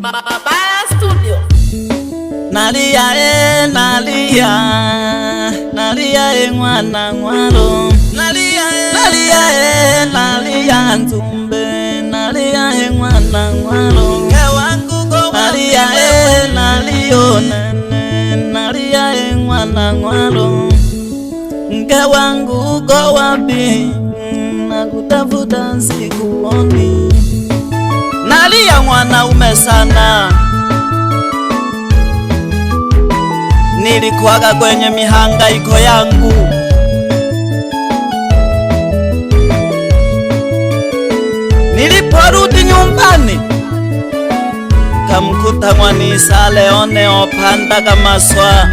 Mabaya Studio. Nalia mwana mwalo. Nalia nzumbe. Nalia mwana mwalo. Nalia nalio nene. Nalia mwana mwalo. Mke wangu uko wapi? Nakutafuta sikuoni. Nalia mwanaume sana. Nilikuwaga kwenye mihangaiko yangu. Niliporudi nyumbani kamkuta Mwanisa Leone opanda kama swa.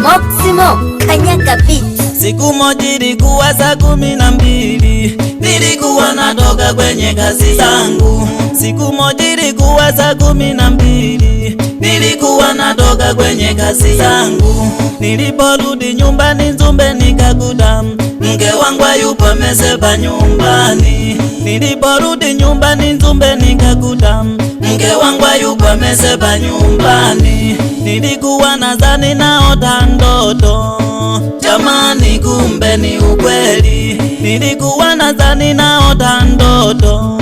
Moximo Kanyaga Beat. Siku moja ilikuwa saa 12, nilikuwa natoka kwenye kazi yangu. Siku moja ilikuwa saa 12, nilikuwa natoka kwenye kazi yangu. Niliporudi nyumbani Nzumbe nikakuta mke wangu yupo ameseba nyumbani. Niliporudi nyumbani Nzumbe nikakuta mke wangu yupo ameseba nyumbani. Nilikuwa nadhani naota ndoto, jamani kumbe ni ukweli. Nilikuwa nadhani naota ndoto,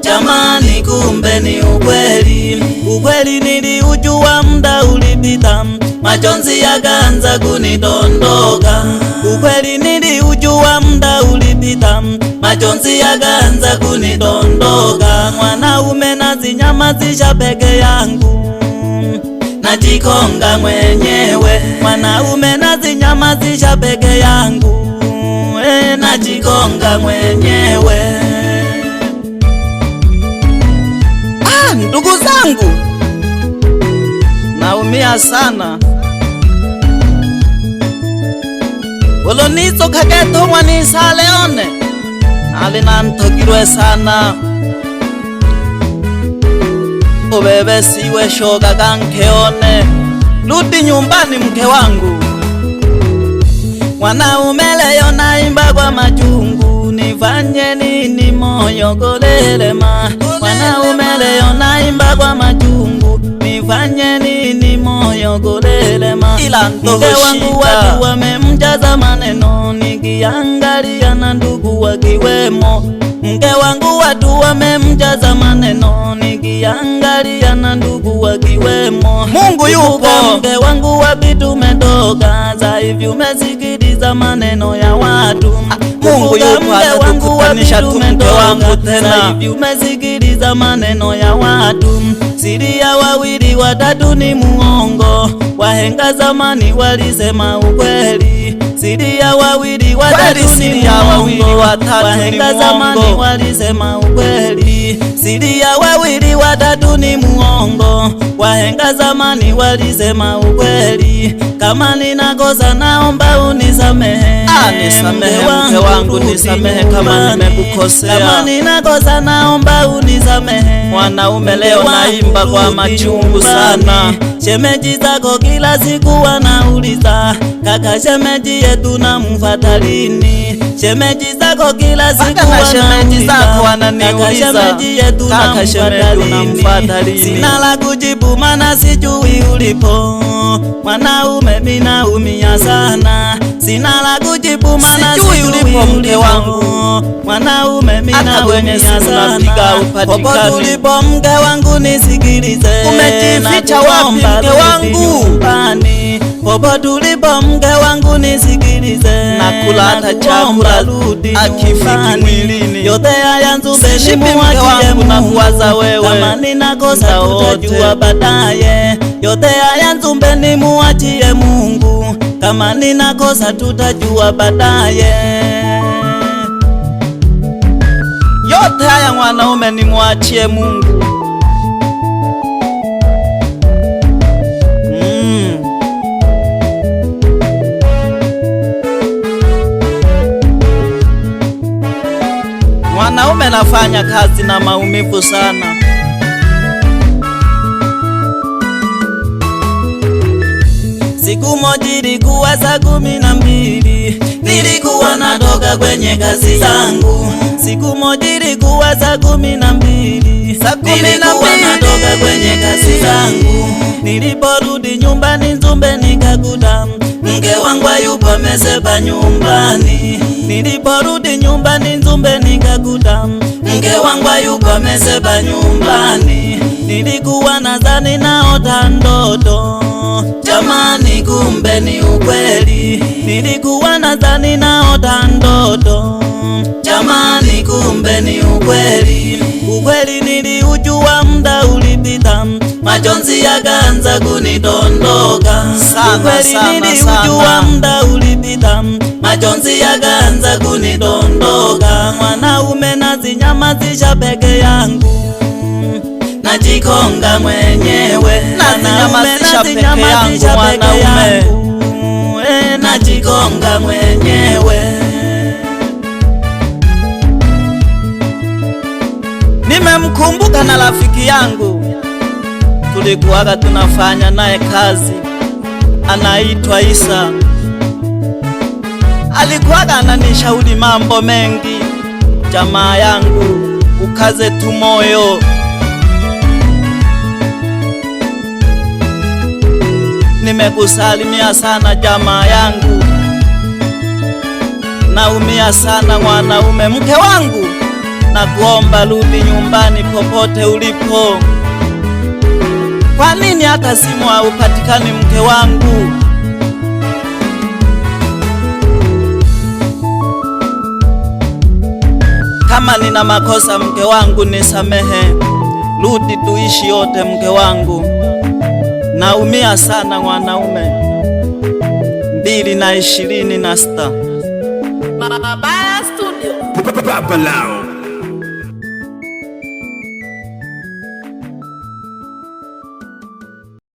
jamani kumbe ni ukweli. Ukweli niliujua muda ulipita, majonzi yakaanza kunidondoka. Ukweli niliujua muda ulipita, majonzi yakaanza kunidondoka. Mwanaume nazinyamazisha peke yangu, najikonga mwenyewe. Mwanaume nazinyamazisha peke yangu, najikonga mwenyewe. Ndugu zangu, naumia sana. Olonizo kageto Mwanisa Leone alinantogirwe sana. Ubebe siwe shoga kankeone, rudi nyumbani mke wangu. Mwanaume leo naimba kwa majungu, nifanye nini moyo golelema. Mwanaume leo naimba kwa majungu, nifanye nini moyo golelema. Mke wangu watu wamemjaza maneno, nikiangalia na ndugu wakiwemo. Mke wangu watu wamemjaza maneno, nikiangalia na ndugu wakiwemo. Mungu yupo. Mke wangu wapi tumetoka, za hivi umesikiliza maneno ya watu. Mungu yupo atakutanisha tu mke wangu tena. Za hivi umesikiliza maneno ya watu. Siri ya wawili watatu ni muongo, wahenga zamani walisema ukweli. Siri ya wawili watatu ni muongo, wahenga zamani walisema ukweli. Siri ya wawili watatu ni muongo, wahenga zamani walisema ukweli. Kama ninakosa naomba unisamehe. Nisamehe mke wangu, nisamehe kama nimekukosea. Kama ninakosa naomba unisamehe. Mwanaume leo naimba kwa machungu sana. Shemeji zako kila siku wanauliza, kaka shemeji yetu namfuata lini? Shemeji zako kila siku wanauliza, kaka shemeji yetu namfuata lini? Sina la kujibu maana sijui ulipo. Mwanaume mimi naumia sana. Sina la kujibu maana sijui ulipo mke wangu. Mwanaume mimi naumia sana. Popote ulipo mke wangu nisikilize. Umejificha wapi mke wangu? Popote ulipo mke wangu nisikilize. Nakula hata chakula akifiki mwilini. Yote haya Nzumbe ni muachie Mungu. Kama ninakosa tutajua baadaye. Yote haya Nzumbe ni muachie Mungu. Kama ninakosa tutajua baadaye. Yote haya mwanaume ni muachie Mungu. Mwanaume nafanya kazi na maumivu sana. Siku moja ilikuwa saa 12, nilikuwa natoka kwenye kazi zangu. Siku moja ilikuwa saa 12, nilikuwa natoka kwenye kazi zangu. Niliporudi nyumbani Nzumbe nikakuta mke wangu yupo amezeba nyumbani. Niliporudi nyumbani Nzumbe nikakuta mke wangu yupo amezeba nyumbani. Nilikuwa nadhani naota ndoto, jamani kumbe ni ukweli. Nilikuwa nadhani naota ndoto, jamani kumbe ni ukweli. Ukweli niliujua muda ulipita, majonzi yakaanza kunidondoka. Ukweli niliujua muda ulipita, majonzi yakaanza kunidondoka. Mwanaume nazinyamazisha peke yangu, najikonga mwenyewe. Nazinyamazisha peke yangu mwanaume, najikonga mwenyewe. Nimemkumbuka na rafiki yangu, tulikuwaga tunafanya naye kazi, anaitwa Isa. Alikuwaga ananishauri mambo mengi, jamaa yangu ukaze tu moyo. Nimekusalimia sana jamaa yangu, naumia sana mwanaume. Mke wangu, nakuomba rudi nyumbani popote ulipo. Kwa nini hata simu haupatikani mke wangu? Kama nina makosa mke wangu nisamehe, rudi tuishi yote mke wangu. Naumia sana mwanaume. 2026 Babala Studio. Babala.